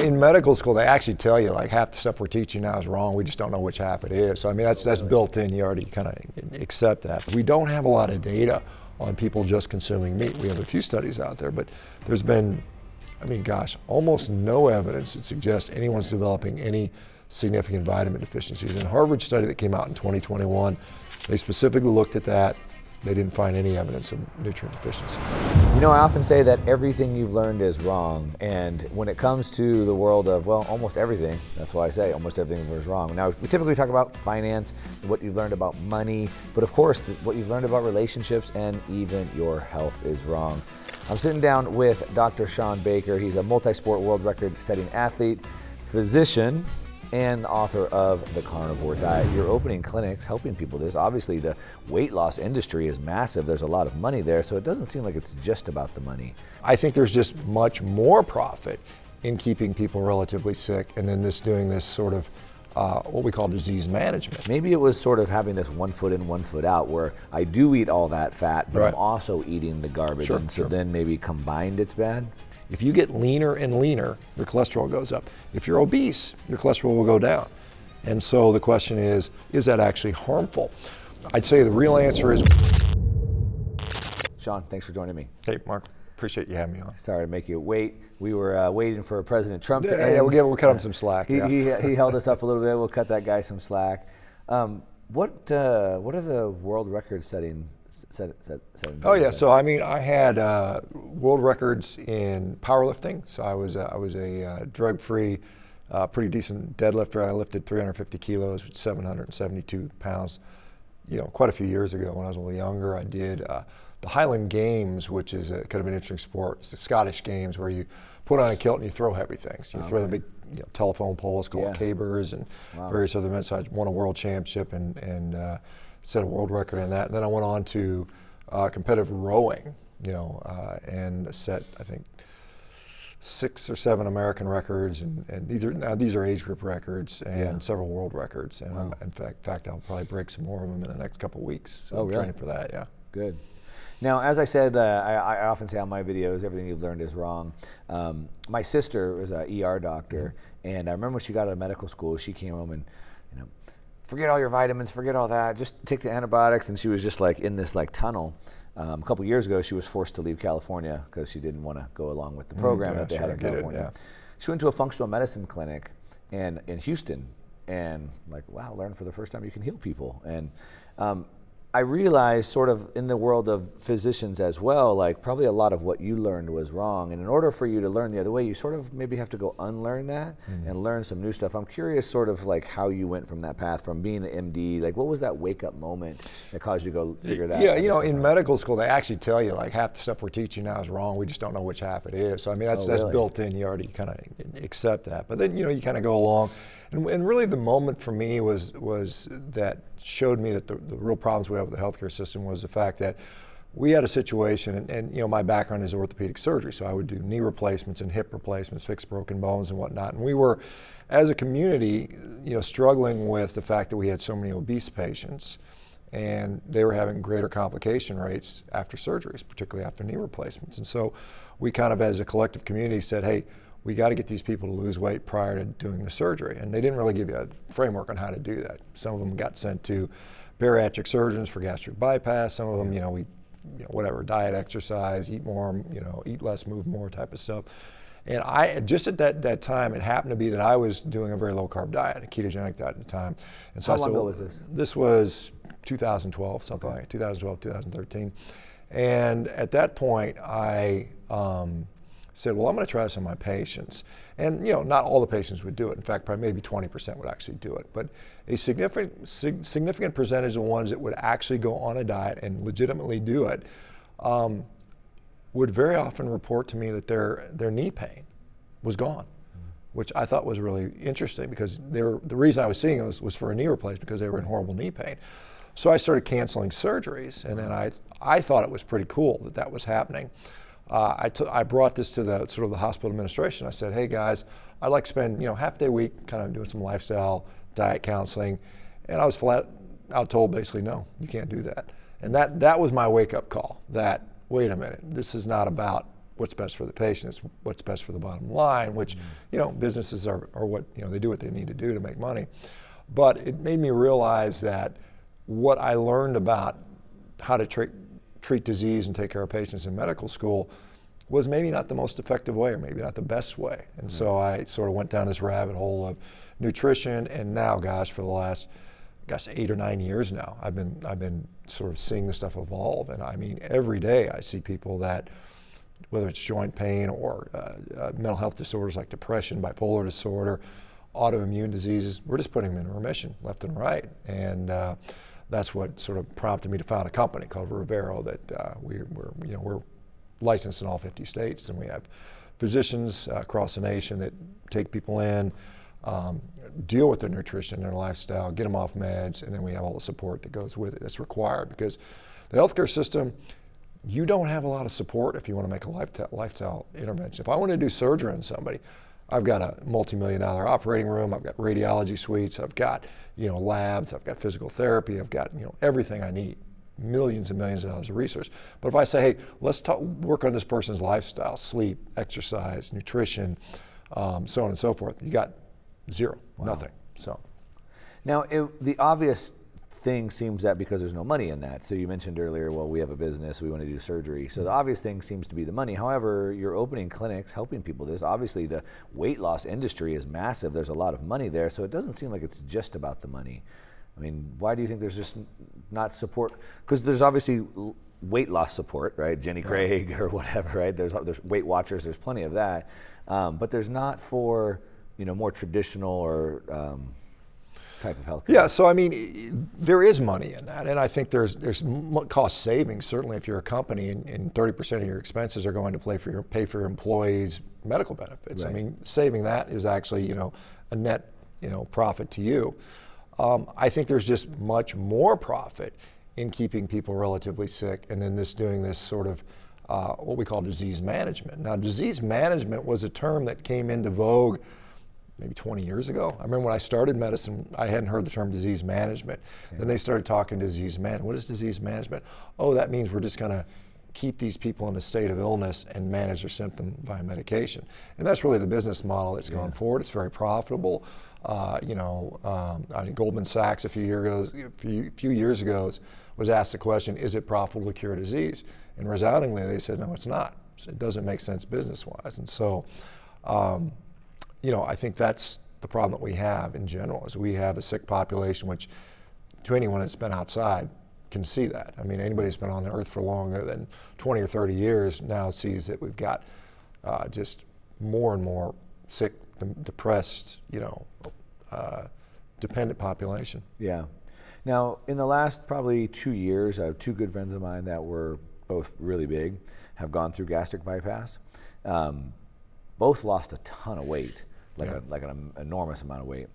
in medical school, they actually tell you like half the stuff we're teaching now is wrong. We just don't know which half it is. So I mean, that's built in. You already kind of accept that. We don't have a lot of data on people just consuming meat. We have a few studies out there, but there's been, I mean, gosh, almost no evidence that suggests anyone's developing any significant vitamin deficiencies. In a Harvard study that came out in 2021, they specifically looked at that. They didn't find any evidence of nutrient deficiencies. You know, I often say that everything you've learned is wrong. And when it comes to the world of, well, almost everything, that's why I say almost everything is wrong. Now, we typically talk about finance, what you've learned about money, but of course, what you've learned about relationships and even your health is wrong. I'm sitting down with Dr. Shawn Baker. He's a multi-sport world record-setting athlete, physician, and author of the Carnivore Diet. You're opening clinics, helping people. Obviously the weight loss industry is massive. There's a lot of money there, so it doesn't seem like it's just about the money. I think there's just much more profit in keeping people relatively sick and then doing this sort of what we call disease management. Maybe it was sort of having this 1 foot in, 1 foot out, where I do eat all that fat, but right. I'm also eating the garbage, Sure, and so sure. then maybe combined it's bad? If you get leaner and leaner, your cholesterol goes up. If you're obese, your cholesterol will go down. And so the question is that actually harmful? I'd say the real answer is... Shawn, thanks for joining me. Hey, Mark, appreciate you having me on. Sorry to make you wait. We were waiting for President Trump to Yeah, end. we'll cut him some slack. He held us up a little bit. We'll cut that guy some slack. What are the world record setting? Oh yeah, so I mean, I had world records in powerlifting. So I was a drug-free, pretty decent deadlifter. I lifted 350 kilos, which is 772 pounds. You know, quite a few years ago when I was a little younger, I did the Highland Games, which is kind of an interesting sport. It's the Scottish Games where you put on a kilt and you throw heavy things. You throw the big telephone poles called cabers and various other events. So I won a world championship and set a world record in that. And then I went on to competitive rowing, and set, I think, 6 or 7 American records, and these are age group records and several world records. And in fact, I'll probably break some more of them in the next couple of weeks. So I'm training for that, yeah. Good. Now, as I said, I often say on my videos, everything you've learned is wrong. My sister was an ER doctor, and I remember when she got out of medical school, she came home and, forget all your vitamins, forget all that, just take the antibiotics, and she was just like in this like tunnel. A couple years ago, she was forced to leave California because she didn't want to go along with the program that they had in California. She went to a functional medicine clinic in Houston, and like, wow, learn for the first time you can heal people. And I realized sort of in the world of physicians as well, like probably a lot of what you learned was wrong. And in order for you to learn the other way, you sort of maybe have to go unlearn that and learn some new stuff. I'm curious sort of like how you went from that path, from being an MD, like what was that wake up moment that caused you to go figure that out? Yeah, in medical school, they actually tell you like half the stuff we're teaching now is wrong. We just don't know which half it is. So I mean, that's built in. You already kind of accept that. But then, you kind of go along. And really the moment for me was that showed me that the real problems we have with the healthcare system was the fact that we had a situation, and my background is orthopedic surgery, so I would do knee replacements and hip replacements, fix broken bones and whatnot. And we were, as a community, struggling with the fact that we had so many obese patients, and they were having greater complication rates after surgeries, particularly after knee replacements. And so we kind of, as a collective community, said, hey, we got to get these people to lose weight prior to doing the surgery. And they didn't really give you a framework on how to do that. Some of them got sent to bariatric surgeons for gastric bypass. Some of them, whatever, diet, exercise, eat more, eat less, move more type of stuff. And I, just at that time, it happened to be that I was doing a very low carb diet, a ketogenic diet at the time. And so How long ago was this? This was 2012, something like 2012, 2013. And at that point, I said, well, I'm going to try this on my patients. And not all the patients would do it. In fact, probably maybe 20% would actually do it. But a significant percentage of the ones that would actually go on a diet and legitimately do it would very often report to me that their knee pain was gone, which I thought was really interesting because the reason I was seeing it was for a knee replacement because they were in horrible knee pain. So I started canceling surgeries, and then I thought it was pretty cool that was happening. I brought this to the sort of the hospital administration. I said, hey guys, I'd like to spend half a day a week kind of doing some lifestyle diet counseling, and I was flat out told basically, no, you can't do that. And that was my wake up call. That wait a minute, this is not about what's best for the patient, it's what's best for the bottom line, which, you know, businesses are what, you know, they do what they need to do to make money. But it made me realize that what I learned about how to treat disease and take care of patients in medical school was maybe not the most effective way, or maybe not the best way. And so I sort of went down this rabbit hole of nutrition, and now, gosh, for the last 8 or 9 years now, I've been sort of seeing this stuff evolve. And I mean, every day I see people that, whether it's joint pain or mental health disorders like depression, bipolar disorder, autoimmune diseases, we're just putting them in remission left and right. And that's what sort of prompted me to found a company called Revero that we're licensed in all 50 states, and we have physicians across the nation that take people in, deal with their nutrition, their lifestyle, get them off meds, and then we have all the support that goes with it that's required, because the healthcare system, you don't have a lot of support if you want to make a lifestyle intervention. If I want to do surgery on somebody, I've got a multi-million-dollar operating room, I've got radiology suites, I've got, you know, labs, I've got physical therapy, I've got, you know, everything I need. Millions and millions of dollars of research. But if I say, hey, let's work on this person's lifestyle, sleep, exercise, nutrition, so on and so forth, you got zero, nothing. So now the obvious thing seems that because there's no money in that. So you mentioned earlier, well, we have a business, we want to do surgery. So the obvious thing seems to be the money. However, you're opening clinics, helping people. Obviously the weight loss industry is massive. There's a lot of money there. So it doesn't seem like it's just about the money. I mean, why do you think there's just not support? Because there's obviously weight loss support, right? Jenny Craig or whatever, right? There's Weight Watchers, there's plenty of that. But there's not for, you know, more traditional or type of healthcare. Yeah, so I mean, there is money in that, and I think there's cost savings, certainly if you're a company and 30% of your expenses are going to pay for your employees' medical benefits. Right. I mean, saving that is actually, you know, a net, you know, profit to you. I think there's just much more profit in keeping people relatively sick, and then doing this sort of what we call disease management. Now, disease management was a term that came into vogue maybe 20 years ago. I remember when I started medicine, I hadn't heard the term disease management. Yeah. Then they started talking disease management. What is disease management? Oh, that means we're just going to keep these people in a state of illness and manage their symptom via medication. And that's really the business model that's gone forward. It's very profitable. I think Goldman Sachs a few years ago was asked the question, is it profitable to cure disease? And resoundingly, they said, no, it's not. It doesn't make sense business-wise. And so, I think that's the problem that we have in general, is we have a sick population, which to anyone that's been outside can see that. I mean, anybody that's been on the earth for longer than 20 or 30 years now sees that we've got just more and more sick, depressed, dependent population. Yeah. Now, in the last probably 2 years, I have two good friends of mine that were both really big, have gone through gastric bypass. Both lost a ton of weight, like an enormous amount of weight.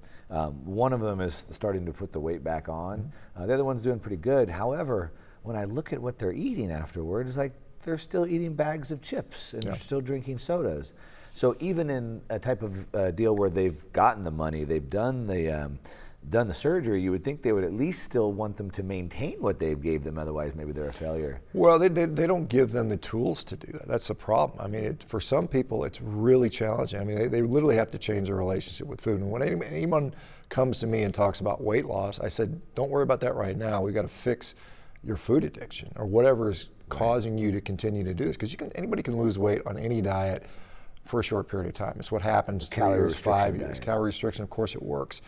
One of them is starting to put the weight back on. The other one's doing pretty good. However, when I look at what they're eating afterward, it's like they're still eating bags of chips and they're still drinking sodas. So even in a type of deal where they've gotten the money, they've done the surgery, you would think they would at least still want them to maintain what they gave them, otherwise maybe they're a failure. Well, they don't give them the tools to do that. That's the problem. I mean, for some people, it's really challenging. I mean, they literally have to change their relationship with food. And when anyone comes to me and talks about weight loss, I said, don't worry about that right now. We've got to fix your food addiction or whatever is causing you to continue to do this. Because anybody can lose weight on any diet for a short period of time. It's what happens 3 years, 5 years. Calorie restriction, of course, it works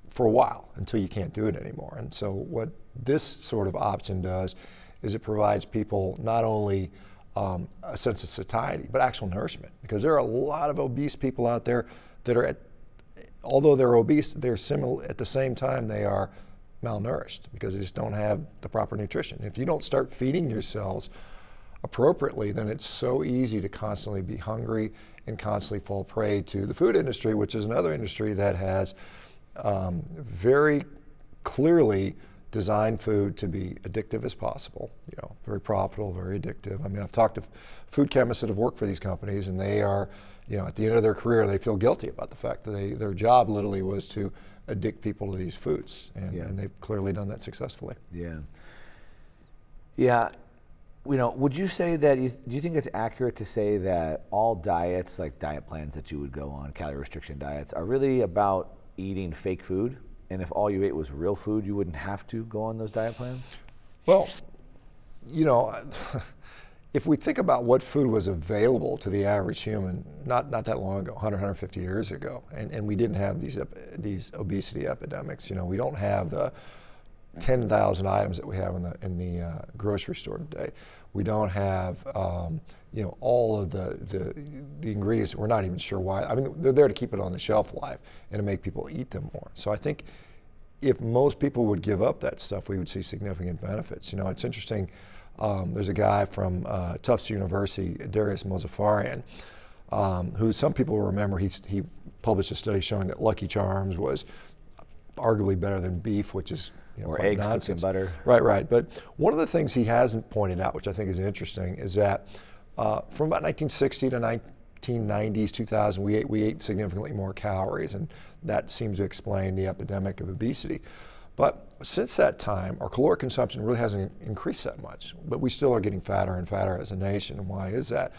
for a while until you can't do it anymore. And so what this sort of option does is it provides people not only a sense of satiety, but actual nourishment. Because there are a lot of obese people out there that are, although they're obese, they're similar at the same time they are malnourished because they just don't have the proper nutrition. If you don't start feeding yourselves appropriately, then it's so easy to constantly be hungry and constantly fall prey to the food industry, which is another industry that has very clearly designed food to be addictive as possible, very profitable, very addictive. I mean, I've talked to food chemists that have worked for these companies, and they are, at the end of their career, they feel guilty about the fact that their job literally was to addict people to these foods, and they've clearly done that successfully. Yeah. would you say that, do you think it's accurate to say that all diets, like diet plans that you would go on, calorie restriction diets, are really about eating fake food? And if all you ate was real food, you wouldn't have to go on those diet plans? Well, if we think about what food was available to the average human not that long ago, 100, 150 years ago, and we didn't have these obesity epidemics. We don't have the 10,000 items that we have in the grocery store today. We don't have all of the ingredients. We're not even sure why. I mean, they're there to keep it on the shelf life and to make people eat them more. So I think if most people would give up that stuff, we would see significant benefits. It's interesting. There's a guy from Tufts University, Darius Mozaffarian, who some people will remember. He published a study showing that Lucky Charms was arguably better than beef, which is or eggs cooked in butter. Right. But one of the things he hasn't pointed out, which I think is interesting, is that from about 1960 to 1990s, 2000, we ate significantly more calories, and that seems to explain the epidemic of obesity. But since that time, our caloric consumption really hasn't increased that much, but we still are getting fatter and fatter as a nation. And why is that?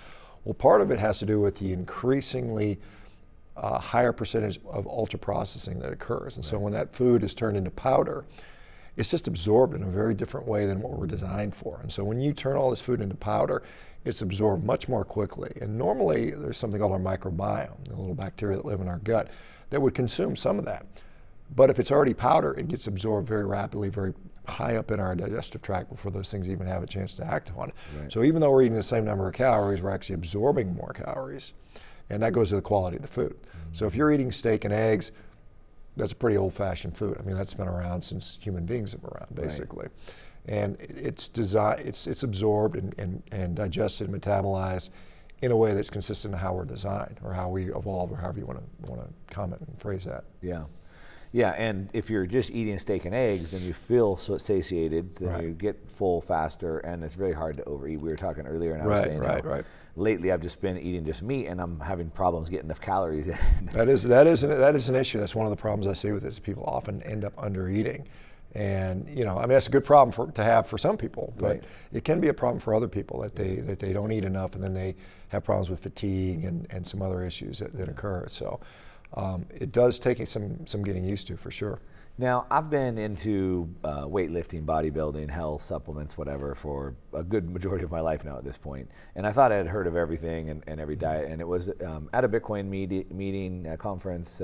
Well, part of it has to do with the increasingly higher percentage of ultra processing that occurs. And so when that food is turned into powder, it's just absorbed in a very different way than what we're designed for. And so when you turn all this food into powder, it's absorbed much more quickly. And normally there's something called our microbiome, the little bacteria that live in our gut, that would consume some of that. But if it's already powder, it gets absorbed very rapidly, very high up in our digestive tract before those things even have a chance to act on it. Right. So even though we're eating the same number of calories, we're actually absorbing more calories. And that goes to the quality of the food. Mm-hmm. So if you're eating steak and eggs, that's a pretty old-fashioned food. I mean, that's been around since human beings have been around, basically. Right. And it's absorbed and digested and metabolized in a way that's consistent to how we're designed, or how we evolved, or however you want to comment and phrase that. Yeah. Yeah, and if you're just eating steak and eggs, then you feel so satiated, then you get full faster, and it's very hard to overeat. We were talking earlier, and I was saying, lately I've just been eating just meat, and I'm having problems getting enough calories in. That is an issue. That's one of the problems I see with this. People often end up under eating, and I mean, that's a good problem to have for some people, but it can be a problem for other people that they don't eat enough, and then they have problems with fatigue and some other issues that occur. So. It does take some getting used to, for sure. Now, I've been into weightlifting, bodybuilding, health, supplements, whatever, for a good majority of my life now at this point. And I thought I had heard of everything and every diet. And it was at a Bitcoin meeting conference,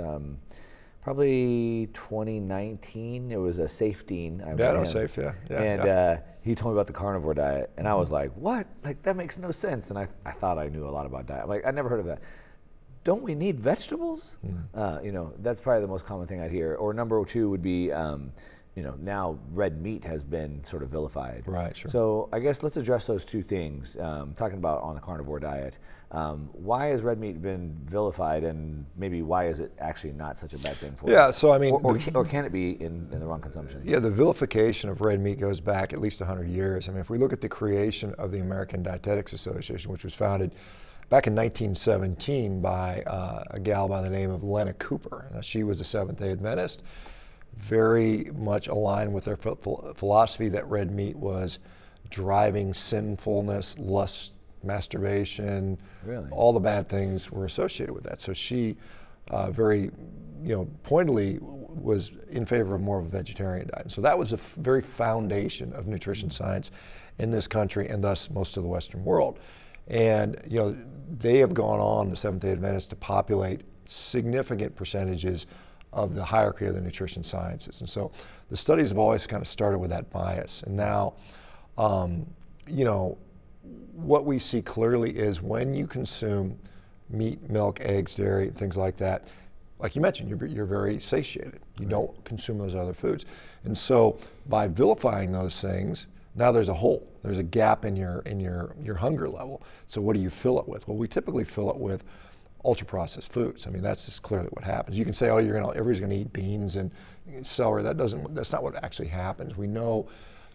probably 2019. It was a Safety. Safe, yeah. And he told me about the Carnivore Diet. And I was like, what? Like, that makes no sense. And I thought I knew a lot about diet. Like, I'd never heard of that. Don't we need vegetables? That's probably the most common thing I'd hear. Or number two would be, now red meat has been sort of vilified. Right, sure. So I guess let's address those two things. Talking about on the carnivore diet, why has red meat been vilified, and maybe why is it actually not such a bad thing for us? Yeah, so I mean, or can it be in the wrong consumption? Yeah, the vilification of red meat goes back at least 100 years. I mean, if we look at the creation of the American Dietetics Association, which was founded back in 1917 by a gal by the name of Lena Cooper. Now, she was a Seventh-day Adventist, very much aligned with their philosophy that red meat was driving sinfulness, lust, masturbation. Really? All the bad things were associated with that. So she very pointedly was in favor of more of a vegetarian diet. And so that was the very foundation of nutrition science in this country, and thus most of the Western world. And they have gone on, the Seventh-day Adventists, to populate significant percentages of the hierarchy of the nutrition sciences. And so the studies have always kind of started with that bias. And now, what we see clearly is when you consume meat, milk, eggs, dairy, things like that, like you mentioned, you're very satiated. You don't consume those other foods. And so by vilifying those things, now there's a hole. There's a gap in your hunger level. So what do you fill it with? Well, we typically fill it with ultra-processed foods. I mean, that's just clearly what happens. You can say, oh, everybody's going to eat beans and celery. That's not what actually happens. We know,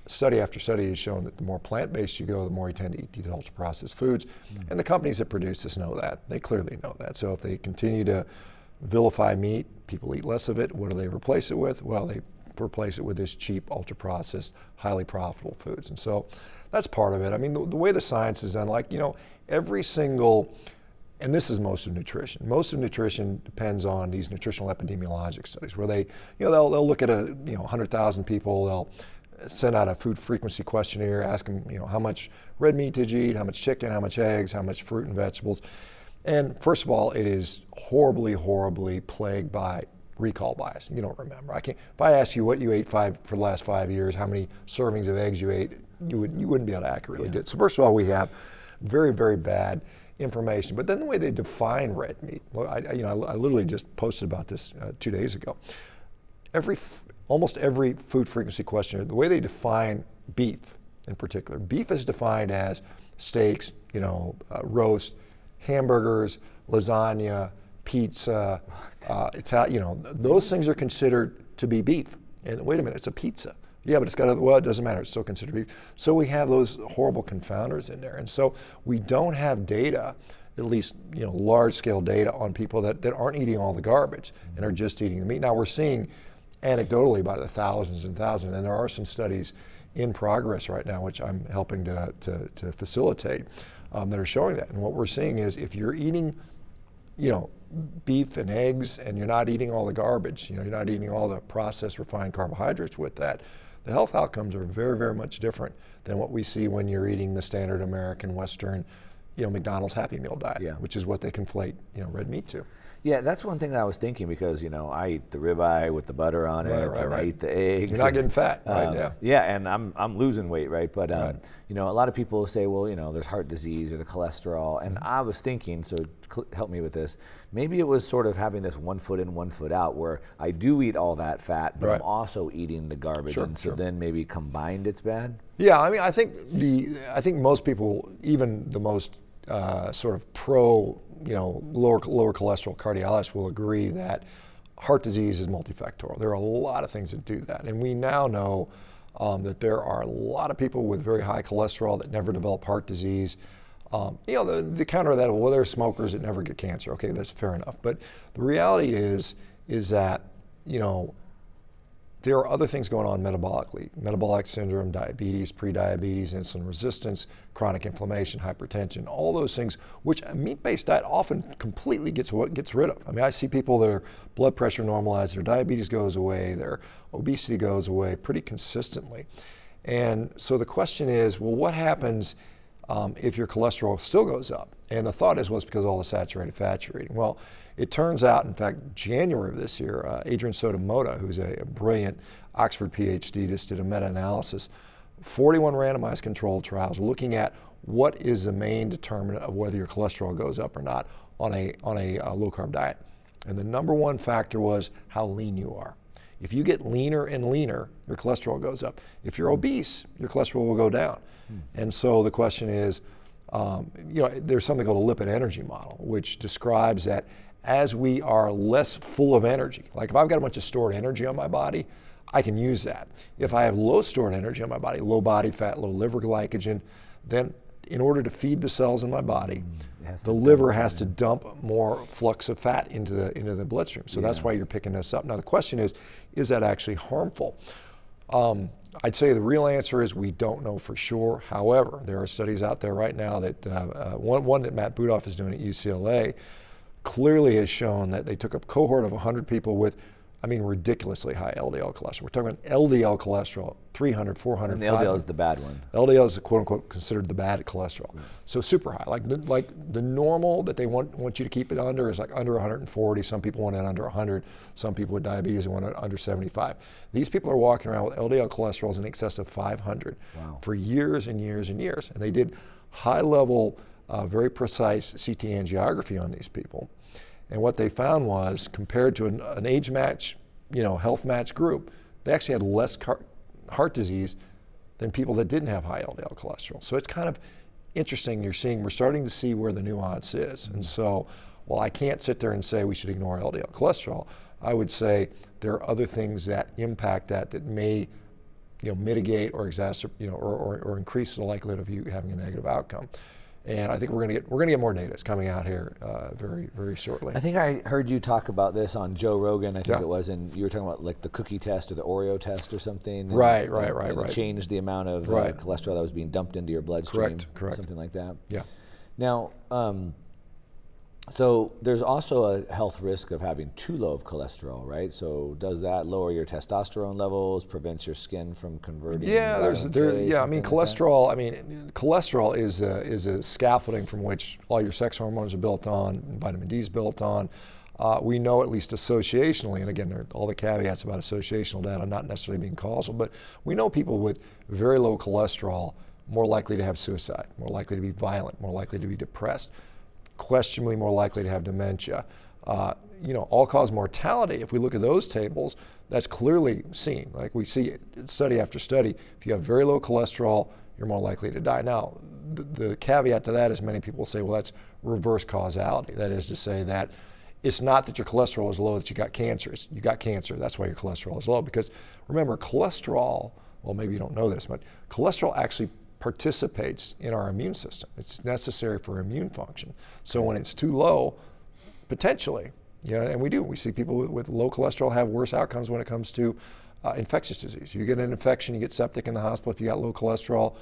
study after study has shown that the more plant-based you go, the more you tend to eat these ultra-processed foods. And the companies that produce this know that. They clearly know that. So if they continue to vilify meat, people eat less of it. What do they replace it with? Well, they replace it with this cheap, ultra-processed, highly profitable foods. And so that's part of it. I mean, the way the science is done, like, you know, every single, and this is most of nutrition. Most of nutrition depends on these nutritional epidemiologic studies where they, you know, they'll look at 100,000 people, they'll send out a food frequency questionnaire, ask them, you know, how much red meat did you eat, how much chicken, how much eggs, how much fruit and vegetables. And first of all, it is horribly, horribly plagued by recall bias. You don't remember. If I asked you what you ate for the last 5 years, how many servings of eggs you ate, you wouldn't be able to accurately do it. So first of all, we have very, very bad information. But then the way they define red meat, I literally just posted about this 2 days ago. Almost every food frequency questionnaire, the way they define beef in particular, beef is defined as steaks, you know, roast, hamburgers, lasagna, pizza, you know, those things are considered to be beef. And wait a minute, it's a pizza. Yeah, but it's got well, it doesn't matter, it's still considered beef. So we have those horrible confounders in there. And so we don't have data, at least, you know, large scale data on people that aren't eating all the garbage and are just eating the meat. Now we're seeing anecdotally by the thousands and thousands, and there are some studies in progress right now, which I'm helping to facilitate, that are showing that. And what we're seeing is if you're eating, you know, beef and eggs and you're not eating all the garbage, you know, you're not eating all the processed refined carbohydrates with that, the health outcomes are very, very much different than what we see when you're eating the standard American Western, you know, McDonald's Happy Meal diet, which is what they conflate, you know, red meat to. Yeah, that's one thing that I was thinking because, you know, I eat the ribeye with the butter on it, and I eat the eggs. You're not getting fat, right? Yeah. Yeah, and I'm losing weight, right? But you know, a lot of people say, well, you know, there's heart disease or the cholesterol, and I was thinking, so help me with this. Maybe it was sort of having this 1 foot in, 1 foot out, where I do eat all that fat, but I'm also eating the garbage, and so then maybe combined it's bad. Yeah, I mean, I think most people, even the most sort of pro, you know, lower cholesterol cardiologists will agree that heart disease is multifactorial. There are a lot of things that do that. And we now know that there are a lot of people with very high cholesterol that never develop heart disease. You know, the counter to that, well, there are smokers that never get cancer. Okay, that's fair enough. But the reality is that, you know, there are other things going on metabolically. Metabolic syndrome, diabetes, prediabetes, insulin resistance, chronic inflammation, hypertension, all those things, which a meat-based diet often completely gets rid of. I mean, I see people, their blood pressure normalizes, their diabetes goes away, their obesity goes away pretty consistently. And so the question is, well, what happens if your cholesterol still goes up? And the thought is, well, it's because of all the saturated fat you're eating. Well, it turns out, in fact, January of this year, Adrian Sotomoda, who's a brilliant Oxford PhD, just did a meta-analysis, 41 randomized controlled trials looking at what is the main determinant of whether your cholesterol goes up or not on a low-carb diet. And the number one factor was how lean you are. If you get leaner and leaner, your cholesterol goes up. If you're obese, your cholesterol will go down. And so the question is, you know, there's something called a lipid energy model, which describes that as we are less full of energy, like if I've got a bunch of stored energy on my body, I can use that. If I have low stored energy on my body, low body fat, low liver glycogen, then in order to feed the cells in my body, the liver has to dump more flux of fat into the bloodstream. So that's why you're picking this up. Now the question is that actually harmful? I'd say the real answer is we don't know for sure. However, there are studies out there right now that one that Matt Budoff is doing at UCLA clearly has shown that they took a cohort of 100 people with, I mean, ridiculously high LDL cholesterol. We're talking about LDL cholesterol, 300, 400, and the LDL is the bad one. LDL is quote unquote considered the bad cholesterol. So super high. Like the normal that they want you to keep it under is like under 140. Some people want it under 100. Some people with diabetes want it under 75. These people are walking around with LDL cholesterols in excess of 500 for years and years and years. And they did high level, very precise CT angiography on these people. And what they found was, compared to an age match, you know, health match group, they actually had less heart disease than people that didn't have high LDL cholesterol. So it's kind of interesting. We're starting to see where the nuance is. And so, while I can't sit there and say we should ignore LDL cholesterol, I would say there are other things that impact that may, you know, mitigate or exacerbate, you know, or increase the likelihood of you having a negative outcome. And I think we're gonna get more data. It's coming out here very, very shortly. I think I heard you talk about this on Joe Rogan. I think Yeah. it was, and you were talking about like the cookie test or the Oreo test or something. Right. And it changed the amount of cholesterol that was being dumped into your bloodstream. Correct. Something like that. Yeah. Now, so there's also a health risk of having too low of cholesterol, right? So does that lower your testosterone levels, prevents your skin from converting? Yeah, I mean, cholesterol. I mean, cholesterol is a scaffolding from which all your sex hormones are built on, and vitamin D is built on. We know, at least associationally, and again, there are all the caveats about associational data not necessarily being causal, but we know people with very low cholesterol more likely to have suicide, more likely to be violent, more likely to be depressed, questionably more likely to have dementia. All-cause mortality, if we look at those tables, that's clearly seen. Like we see study after study, if you have very low cholesterol, you're more likely to die. Now, the caveat to that is many people say, well, that's reverse causality. That is to say that it's not that your cholesterol is low that you got cancer. You got cancer, that's why your cholesterol is low. Because remember, cholesterol, well, maybe you don't know this, but cholesterol actually participates in our immune system. It's necessary for immune function. So when it's too low, potentially, and we see people with low cholesterol have worse outcomes when it comes to infectious disease. You get an infection, you get septic in the hospital. If you got low cholesterol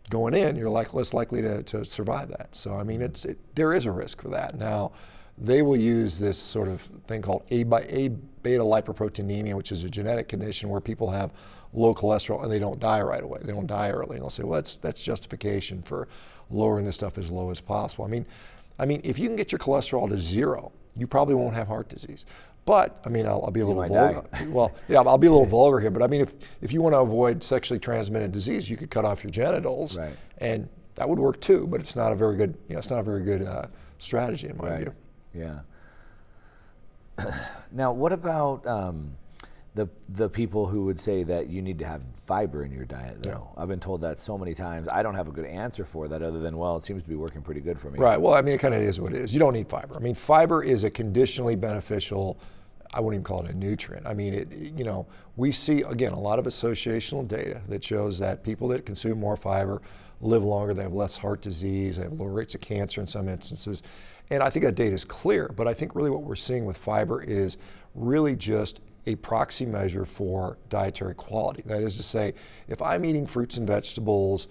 going in, you're less likely to survive that. So I mean, there is a risk for that. Now, they will use this sort of thing called A-beta lipoproteinemia, which is a genetic condition where people have low cholesterol and they don't die right away. They don't die early. And they'll say, well, that's justification for lowering this stuff as low as possible. I mean, if you can get your cholesterol to zero, you probably won't have heart disease. But I mean, I'll be a little vulgar. Well, yeah, I'll be a little vulgar here. But I mean, if you want to avoid sexually transmitted disease, you could cut off your genitals, and that would work too. But it's not a very good, strategy in my view. Yeah. Now, what about the people who would say that you need to have fiber in your diet, though? Yeah. I've been told that so many times. I don't have a good answer for that other than, well, it seems to be working pretty good for me. Right. Well, I mean, it kind of is what it is. You don't need fiber. I mean, fiber is a conditionally beneficial, I wouldn't even call it a nutrient. I mean, we see, again, a lot of associational data that shows that people that consume more fiber live longer, they have less heart disease, they have lower rates of cancer in some instances. And I think that data is clear, but I think really what we're seeing with fiber is really just a proxy measure for dietary quality. That is to say, if I'm eating fruits and vegetables,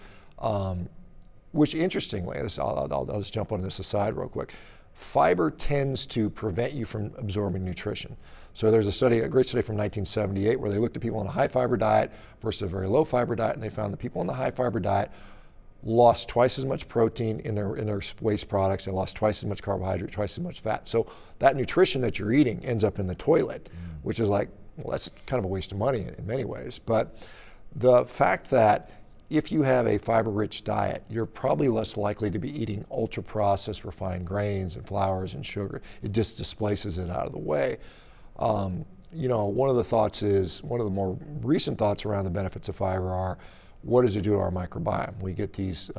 which interestingly, I'll just jump on this aside real quick, fiber tends to prevent you from absorbing nutrition. So there's a great study from 1978 where they looked at people on a high fiber diet versus a very low fiber diet, and they found that people on the high fiber diet lost twice as much protein in their waste products. They lost twice as much carbohydrate, twice as much fat. So that nutrition that you're eating ends up in the toilet, which is like, well, that's kind of a waste of money in many ways. But the fact that if you have a fiber-rich diet, you're probably less likely to be eating ultra-processed refined grains and flours and sugar. It just displaces it out of the way. One of the more recent thoughts around the benefits of fiber are, what does it do to our microbiome? We get these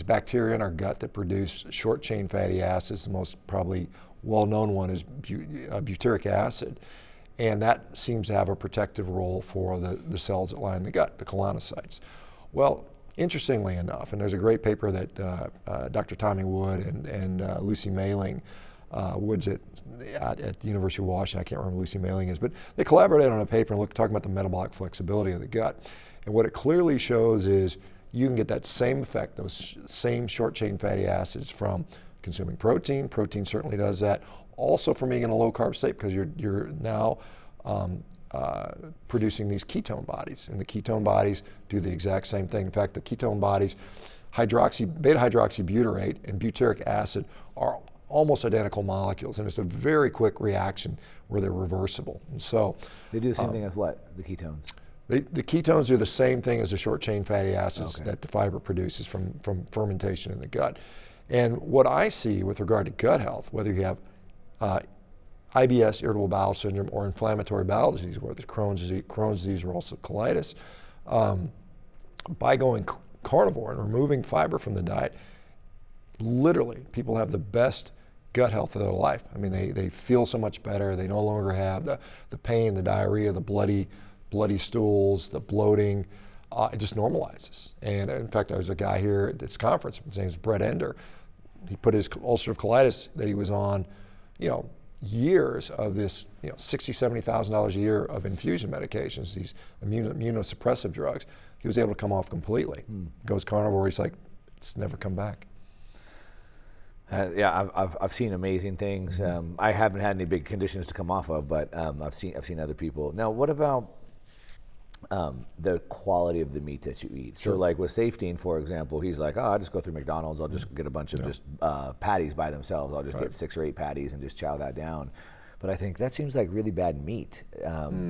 bacteria in our gut that produce short-chain fatty acids. The most probably well-known one is butyric acid. And that seems to have a protective role for the cells that line the gut, the colonocytes. Well, interestingly enough, and there's a great paper that Dr. Tommy Wood and Lucy Mailing, Wood's at the University of Washington, I can't remember who Lucy Mailing is, but they collaborated on a paper and talking about the metabolic flexibility of the gut. And what it clearly shows is you can get that same effect, those same short-chain fatty acids from consuming protein. Protein certainly does that. Also from being in a low-carb state, because you're now producing these ketone bodies. And the ketone bodies do the exact same thing. In fact, the ketone bodies, beta-hydroxybutyrate and butyric acid are almost identical molecules, and it's a very quick reaction where they're reversible. And so they do the same thing as what? The ketones? The ketones do the same thing as the short-chain fatty acids that the fiber produces from fermentation in the gut. And what I see with regard to gut health, whether you have IBS, irritable bowel syndrome, or inflammatory bowel disease, whether it's Crohn's disease or ulcerative colitis, by going carnivore and removing fiber from the diet, literally people have the best gut health of their life. I mean, they feel so much better. They no longer have the pain, the diarrhea, the bloody stools, the bloating. it just normalizes. And in fact, there was a guy here at this conference, his name is Brett Ender. He put his ulcerative colitis that he was on, years of this, $60,000, $70,000 a year of infusion medications, these immunosuppressive drugs. He was able to come off completely. Goes carnivore, he's like, it's never come back. Yeah, I've seen amazing things. I haven't had any big conditions to come off of, but I've seen other people. Now, what about the quality of the meat that you eat? Sure. So like with Safety, for example, he's like, oh, I'll just go through McDonald's, I'll just get a bunch of just patties by themselves. I'll just get 6 or 8 patties and just chow that down. But I think that seems like really bad meat.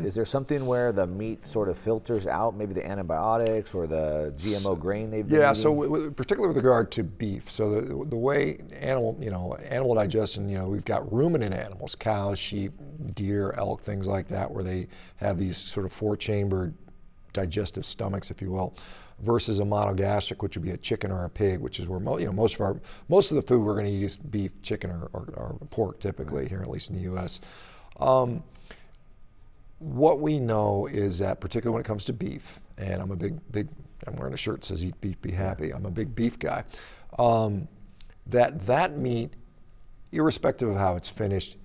Is there something where the meat sort of filters out, maybe the antibiotics or the GMO grain they've been eating? So particularly with regard to beef, so the way animal digestion, we've got ruminant animals, cows, sheep, deer, elk, things like that, where they have these sort of 4-chambered digestive stomachs, if you will, versus a monogastric, which would be a chicken or a pig, which is where most of the food we're going to eat is beef, chicken, or pork, typically here, at least in the U.S. What we know is that, particularly when it comes to beef, and I'm a big, I'm wearing a shirt that says "Eat beef, be happy." I'm a big beef guy. That meat, irrespective of how it's finished,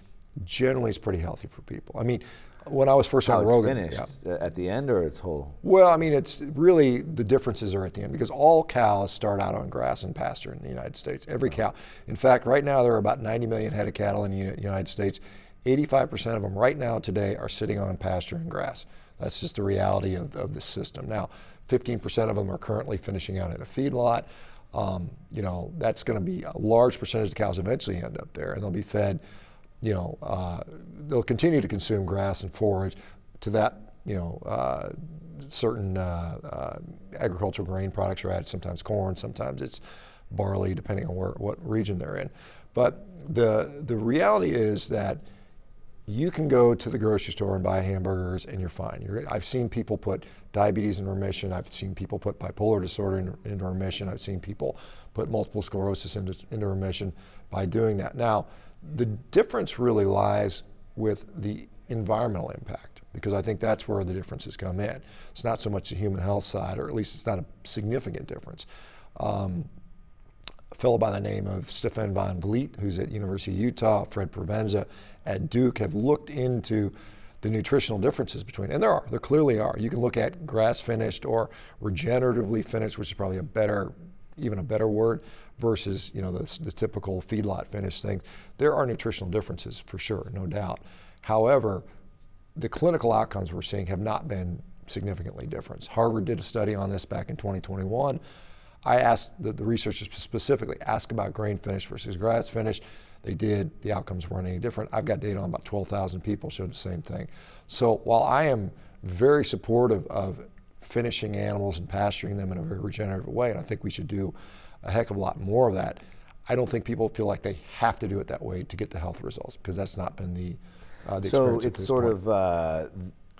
generally is pretty healthy for people. I mean, when I was first on Rogan, finished at the end or it's whole? Well, I mean, it's really, the differences are at the end, because all cows start out on grass and pasture in the United States. Every cow. In fact, right now there are about 90 million head of cattle in the United States. 85% of them right now today are sitting on pasture and grass. That's just the reality of the system. Now, 15% of them are currently finishing out at a feedlot. That's going to be a large percentage of the cows eventually end up there, and they'll be fed. They'll continue to consume grass and forage. To that, certain agricultural grain products are added. Sometimes corn, sometimes it's barley, depending on what region they're in. But the reality is that you can go to the grocery store and buy hamburgers and you're fine. I've seen people put diabetes in remission. I've seen people put bipolar disorder into remission. I've seen people put multiple sclerosis into remission by doing that. Now, the difference really lies with the environmental impact, because I think that's where the differences come in. It's not so much the human health side, or at least it's not a significant difference. A fellow by the name of Stefan Van Vliet, who's at University of Utah, Fred Provenza at Duke, have looked into the nutritional differences between, and there clearly are. You can look at grass finished or regeneratively finished, which is probably even a better word, versus the typical feedlot finished things. There are nutritional differences for sure, no doubt. However, the clinical outcomes we're seeing have not been significantly different. Harvard did a study on this back in 2021. I asked the researchers specifically, ask about grain finished versus grass finished. They did. The outcomes weren't any different. I've got data on about 12,000 people showed the same thing. So while I am very supportive of finishing animals and pasturing them in a very regenerative way, and I think we should do a heck of a lot more of that, I don't think people feel like they have to do it that way to get the health results, because that's not been the experience. So it's sort of,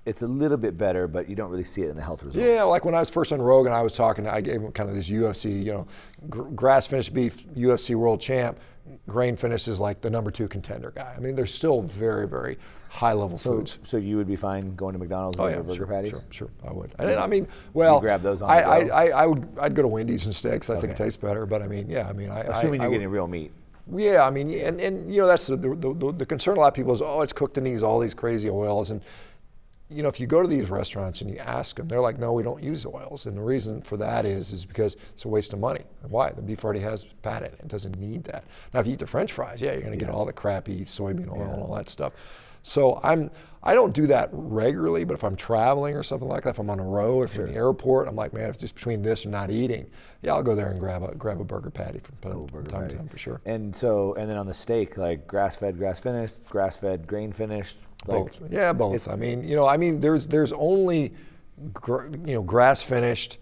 it's a little bit better, but you don't really see it in the health results. Yeah, like when I was first on Rogan, I gave him kind of this UFC, grass-finished beef, UFC world champ, grain-finished is like the #2 contender guy. I mean, they're still very, very high-level foods. So you would be fine going to McDonald's and burger patties? Sure, I would. And then, I mean, well, you grab those on the go? I'd go to Wendy's instead, because I think it tastes better. But I mean, yeah, I mean, assuming you're getting real meat. Yeah, I mean, and that's the concern a lot of people is, oh, it's cooked in all these crazy oils. And if you go to these restaurants and you ask them, they're like, no, we don't use oils. And the reason for that is because it's a waste of money. Why? The beef already has fat in it. It doesn't need that. Now, if you eat the French fries, yeah, you're going to get all the crappy soybean oil and all that stuff. So I don't do that regularly, but if I'm traveling or something like that, if I'm on a road, if I'm in the airport, I'm like, man, if it's just between this and not eating, yeah, I'll go there and grab a burger patty from time to time for sure. And then on the steak, like grass-fed, grass-finished, grass-fed, grain-finished. Both. Yeah, both. I mean, there's only grass finished,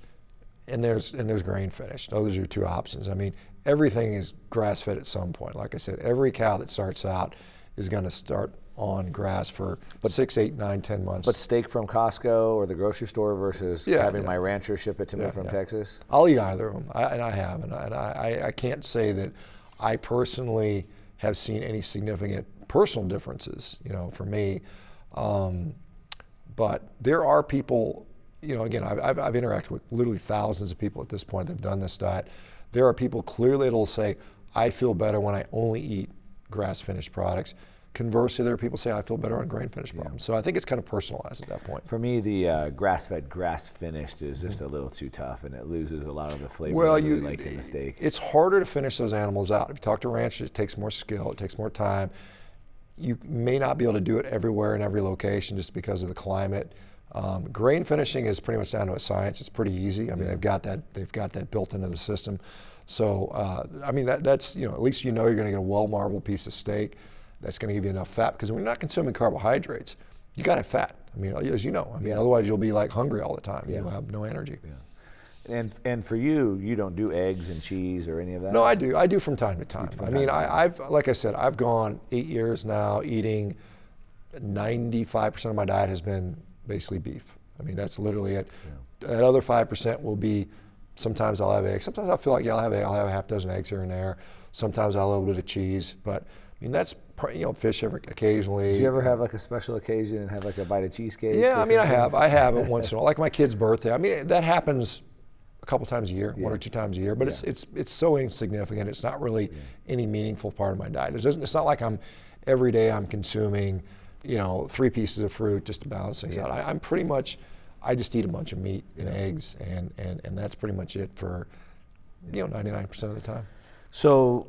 and there's grain finished. Those are your two options. I mean, everything is grass fed at some point. Like I said, every cow that starts out is going to start on grass for 6, 8, 9, 10 months. But steak from Costco or the grocery store versus having my rancher ship it to me from Texas? I'll eat either of them, and I have. And I can't say that I personally have seen any significant personal differences, for me. But there are people you know, again, I've interacted with literally thousands of people at this point that have done this diet. There are people clearly that'll say, I feel better when I only eat grass-finished products. Conversely, there are people say I feel better on grain-finished products. So I think it's kind of personalized at that point. For me, the grass-fed, grass-finished is just a little too tough, and it loses a lot of the flavor Well, I really like in the steak. It's harder to finish those animals out. If you talk to ranchers, it takes more skill, it takes more time. You may not be able to do it everywhere in every location just because of the climate. Grain finishing is pretty much down to a science. It's pretty easy. I mean, they've got that built into the system. So I mean, that's, you know, at least you know you're going to get a well-marbled piece of steak that's going to give you enough fat, because when you're not consuming carbohydrates, you got to have fat. I mean, as you know, I mean, otherwise you'll be like hungry all the time. You'll have no energy. And for you, you don't do eggs and cheese or any of that? No, I do. I do from time to time. I mean, I've like I said, I've gone 8 years now eating 95% of my diet has been basically beef. I mean, that's literally it. That other 5% will be, sometimes I'll have eggs. Sometimes I feel like, yeah, I'll have a half dozen eggs here and there. Sometimes I'll have a little bit of cheese, but I mean, that's, you know, fish occasionally. Do you ever have like a special occasion and have like a bite of cheesecake? Yeah, I mean, I have it once in a while. Like my kid's birthday. I mean, that happens a couple times a year, 1 or 2 times a year, but it's so insignificant. It's not really any meaningful part of my diet. It's not like every day I'm consuming, you know, 3 pieces of fruit just to balance things out. I'm pretty much, I just eat a bunch of meat and eggs, and that's pretty much it for, you know, 99% of the time. So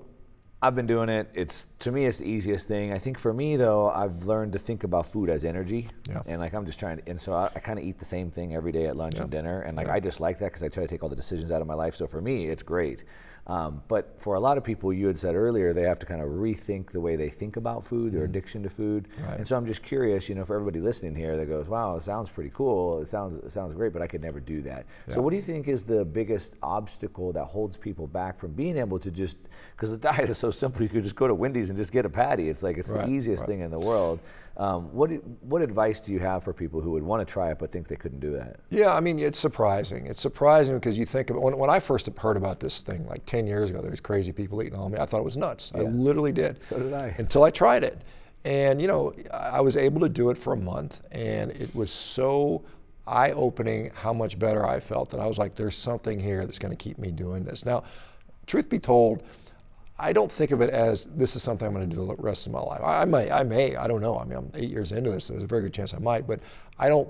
I've been doing it. To me, it's the easiest thing. I think for me though, I've learned to think about food as energy. And like I'm just trying to, and so I kind of eat the same thing every day at lunch and dinner. And like I just like that because I try to take all the decisions out of my life. So for me, it's great. But for a lot of people, you had said earlier, they have to kind of rethink the way they think about food, their addiction to food. And so I'm just curious, you know, for everybody listening here that goes, wow, it sounds pretty cool. It sounds great, but I could never do that. So what do you think is the biggest obstacle that holds people back from being able to just, because the diet is so simple, you could just go to Wendy's and just get a patty. It's like, it's the easiest thing in the world. What advice do you have for people who would want to try it but think they couldn't do that? Yeah, I mean, it's surprising. It's surprising because you think of, when I first heard about this thing like 10 years ago, there was crazy people eating all meat. I thought it was nuts. I literally did. So did I. Until I tried it. And you know, I was able to do it for a month, and it was so eye-opening how much better I felt that I was like, there's something here that's going to keep me doing this. Now, truth be told, I don't think of it as this is something I'm going to do the rest of my life. I may, I don't know. I mean, I'm 8 years into this, so there's a very good chance I might, but I don't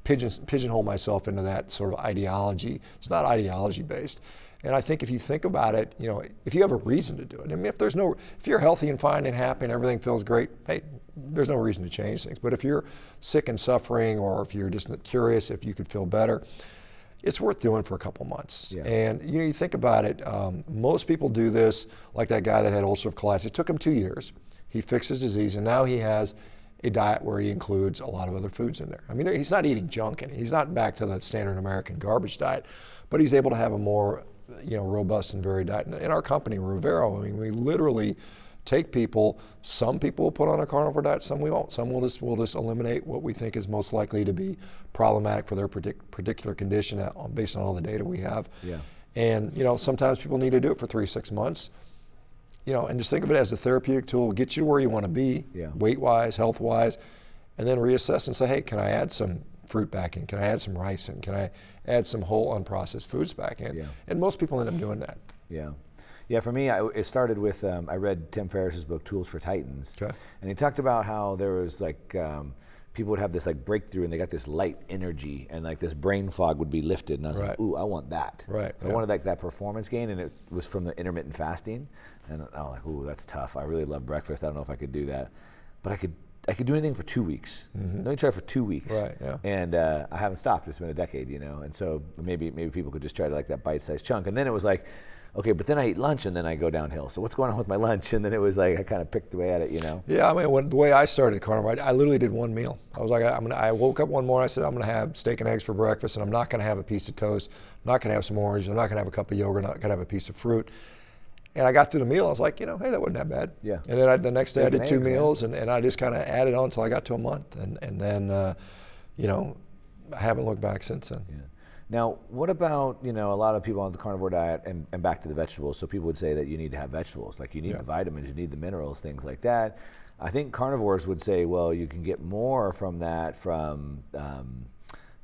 pigeonhole myself into that sort of ideology. It's not ideology based. And I think if you think about it, you know, if you have a reason to do it, I mean, if you're healthy and fine and happy and everything feels great, hey, there's no reason to change things. But if you're sick and suffering, or if you're just curious if you could feel better, it's worth doing for a couple months. And you know, you think about it, most people do this, like that guy that had ulcerative colitis. It took him 2 years. He fixed his disease, and now he has a diet where he includes a lot of other foods in there. I mean, he's not eating junk, and he's not back to the standard American garbage diet, but he's able to have a more, you know, robust and varied diet. In our company, Revero, I mean, we literally take people, some people will put on a carnivore diet, some we won't. Some will just eliminate what we think is most likely to be problematic for their particular condition based on all the data we have. And you know, sometimes people need to do it for 3-6 months. You know, and just think of it as a therapeutic tool, get you where you want to be, weight-wise, health-wise, and then reassess and say, hey, can I add some fruit back in? Can I add some rice in? Can I add some whole unprocessed foods back in? And most people end up doing that. Yeah, for me, it started with, I read Tim Ferriss's book, Tools for Titans. And he talked about how there was like, people would have this like breakthrough and they got this light energy and like this brain fog would be lifted. And I was like, ooh, I want that. So I wanted like that performance gain, and it was from the intermittent fasting. And I was like, ooh, that's tough. I really love breakfast. I don't know if I could do that. But I could do anything for 2 weeks. Let me try for 2 weeks. And I haven't stopped. It's been a decade, you know. And so maybe people could just try to like that bite-sized chunk. And then it was like, okay, but then I eat lunch and then I go downhill. So what's going on with my lunch? And then it was like I kind of picked away at it, you know. Yeah, I mean, the way I started carnivore, I literally did one meal. I was like, I woke up one morning, I said, I'm going to have steak and eggs for breakfast, and I'm not going to have a piece of toast. I'm not going to have some oranges. I'm not going to have a cup of yogurt. I'm not going to have a piece of fruit. And I got through the meal. I was like, you know, hey, that wasn't that bad. And then the next day I did 2 meals, and I just kind of added on until I got to a month, and then, you know, I haven't looked back since then. Now, what about, you know, a lot of people on the carnivore diet, and back to the vegetables, so people would say that you need to have vegetables, like you need the vitamins, you need the minerals, things like that. I think carnivores would say, well, you can get more from that from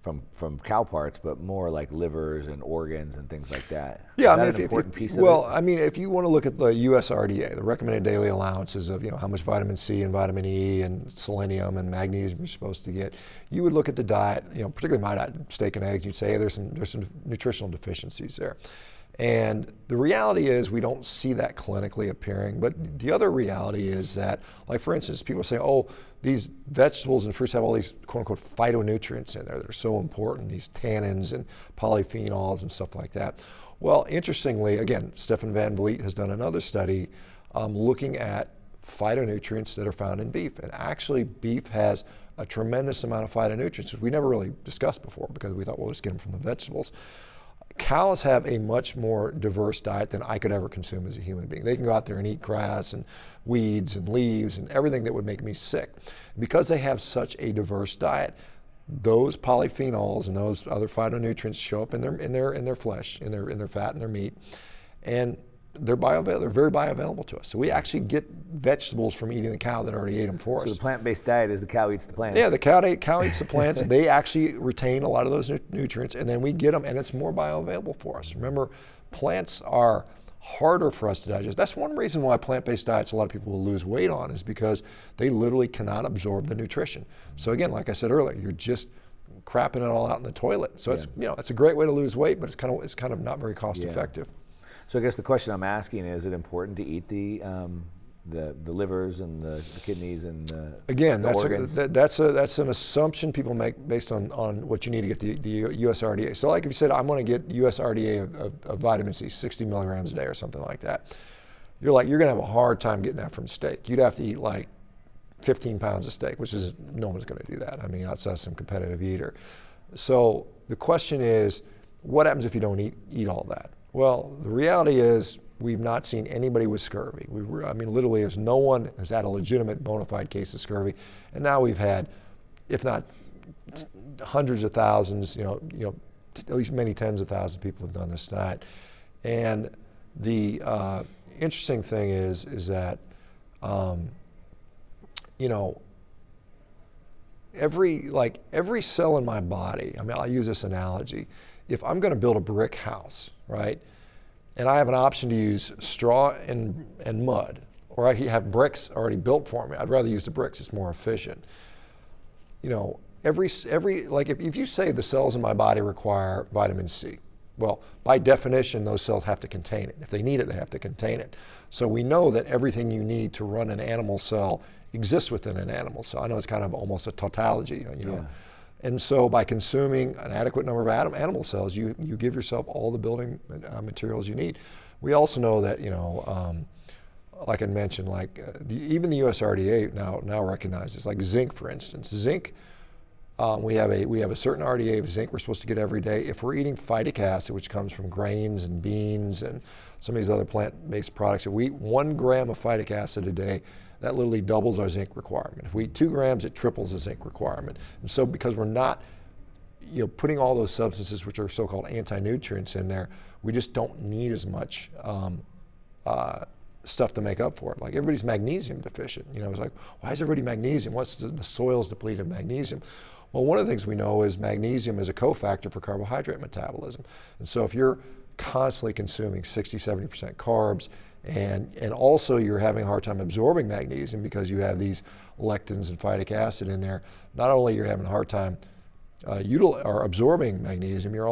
from cow parts, but more like livers and organs and things like that. Yeah, Is that an important piece of it? Well, I mean, if you want to look at the USRDA, the recommended daily allowances of how much vitamin C and vitamin E and selenium and magnesium you're supposed to get, you would look at the diet, particularly my diet, steak and eggs. You'd say, hey, there's some nutritional deficiencies there. And the reality is we don't see that clinically appearing, but the other reality is that, like for instance, people say, oh, these vegetables and fruits have all these quote unquote phytonutrients in there that are so important, these tannins and polyphenols and stuff like that. Well, interestingly, again, Stefan Van Vliet has done another study looking at phytonutrients that are found in beef. And actually beef has a tremendous amount of phytonutrients, which we never really discussed before because we thought, well, let's get them from the vegetables. Cows have a much more diverse diet than I could ever consume as a human being. They can go out there and eat grass and weeds and leaves and everything that would make me sick. Because they have such a diverse diet, those polyphenols and those other phytonutrients show up in their flesh, in their fat and their meat, and they're very bioavailable to us. So we actually get vegetables from eating the cow that already ate them for us. So the plant-based diet is the cow eats the plants. Yeah, the cow eats the plants. They actually retain a lot of those nutrients, and then we get them, and it's more bioavailable for us. Remember, plants are harder for us to digest. That's one reason why plant-based diets a lot of people will lose weight on, is because they literally cannot absorb the nutrition. So again, like I said earlier, you're just crapping it all out in the toilet. So it's it's a great way to lose weight, but it's kind of not very cost effective. So I guess the question I'm asking is it important to eat the livers and the kidneys and the organs? That's an assumption people make based on what you need to get the USRDA. So like if you said, I'm going to get USRDA of vitamin C, 60 milligrams a day or something like that, you're going to have a hard time getting that from steak. You'd have to eat like 15 pounds of steak, which is, no one's going to do that. I mean, outside some competitive eater. So the question is, what happens if you don't eat all that? Well, the reality is we've not seen anybody with scurvy. Literally, there's no one who's had a legitimate bona fide case of scurvy, and now we've had, if not hundreds of thousands, at least many tens of thousands of people have done this diet. And the interesting thing is that, every cell in my body. I mean, I'll use this analogy. If I'm going to build a brick house, right, and I have an option to use straw and mud, or I have bricks already built for me, I'd rather use the bricks. It's more efficient. If you say the cells in my body require vitamin C, well, by definition, those cells have to contain it. If they need it, they have to contain it. So we know that everything you need to run an animal cell exists within an animal cell. I know it's kind of almost a tautology, And so by consuming an adequate number of animal cells, you give yourself all the building materials you need. We also know that, like I mentioned, even the USRDA now recognizes, like zinc, for instance. Zinc, we have a certain RDA of zinc we're supposed to get every day. If we're eating phytic acid, which comes from grains and beans and some of these other plant-based products, if we eat 1 gram of phytic acid a day, that literally doubles our zinc requirement. If we eat 2 grams, it triples the zinc requirement. And so because we're not putting all those substances, which are so-called anti-nutrients, in there, we just don't need as much stuff to make up for it. Like everybody's magnesium deficient. It's like, why is everybody magnesium? What's the soil's depleted of magnesium? Well, one of the things we know is magnesium is a cofactor for carbohydrate metabolism. And so if you're constantly consuming 60, 70% carbs, and also you're having a hard time absorbing magnesium because you have these lectins and phytic acid in there, not only you're having a hard time absorbing magnesium, you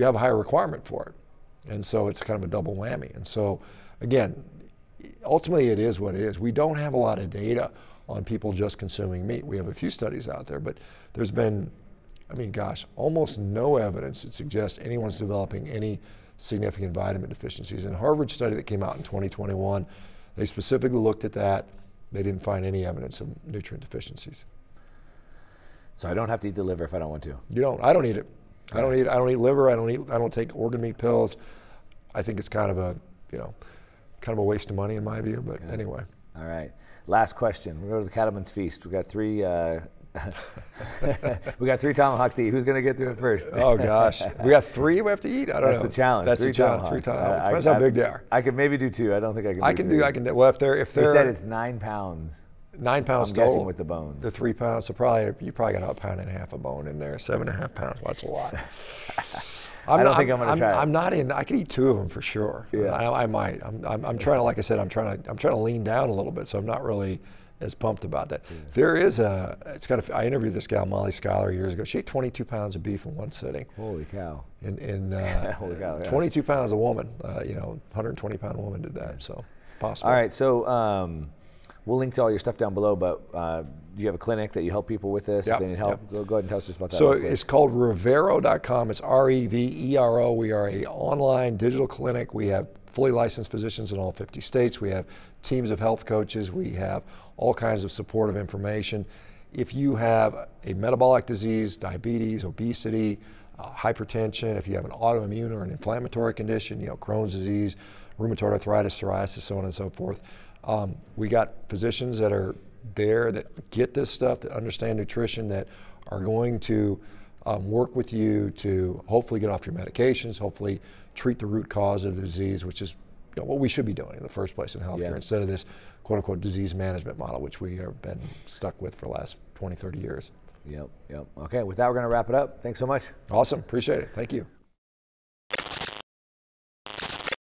have a higher requirement for it. And so it's kind of a double whammy. And so again, ultimately it is what it is. We don't have a lot of data on people just consuming meat. We have a few studies out there, but there's been, almost no evidence that suggests anyone's developing any significant vitamin deficiencies. In a Harvard study that came out in 2021, they specifically looked at that. They didn't find any evidence of nutrient deficiencies. So I don't have to eat the liver if I don't want to? You don't. I don't eat it. I don't eat liver. I don't take organ meat pills. I think it's kind of a waste of money in my view, but anyway. All right. Last question. We go to the Cattleman's Feast. We got 3 tomahawks to eat. Who's going to get through it first? Oh gosh, we got 3 we have to eat. I don't know. That's the challenge. That's the challenge. 3 tomahawks. Depends how big they are. I could maybe do 2. I don't think I can. I can do. Well, if they're. They said it's 9 pounds. 9 pounds I'm total. guessing with the bones. The 3 pounds, so you probably got about 1.5 pounds of bone in there. 7.5 pounds, well, that's a lot. I don't think I'm going to try it. I'm not in. I could eat 2 of them for sure. Yeah. I might. I'm trying to, like I said, I'm trying to lean down a little bit, so I'm not really as pumped about that. Yeah. There is I interviewed this gal, Molly Schuyler, years ago. She ate 22 pounds of beef in one sitting. Holy cow. Holy cow, 22 pounds a woman, 120-pound woman did that, so possible. All right, so we'll link to all your stuff down below, but you have a clinic that you help people with this. If they need help, go ahead and tell us just about that. So it's called Revero.com. It's Revero. We are an online digital clinic. We have fully licensed physicians in all 50 states. We have teams of health coaches. We have all kinds of supportive information. If you have a metabolic disease, diabetes, obesity, hypertension, if you have an autoimmune or an inflammatory condition, Crohn's disease, rheumatoid arthritis, psoriasis, so on and so forth, we got physicians that are there that get this stuff, that understand nutrition, that are going to work with you to hopefully get off your medications, hopefully treat the root cause of the disease, which is what we should be doing in the first place in healthcare, instead of this quote-unquote disease management model, which we have been stuck with for the last 20, 30 years. Yep. Okay, with that, we're going to wrap it up. Thanks so much. Awesome. Appreciate it. Thank you.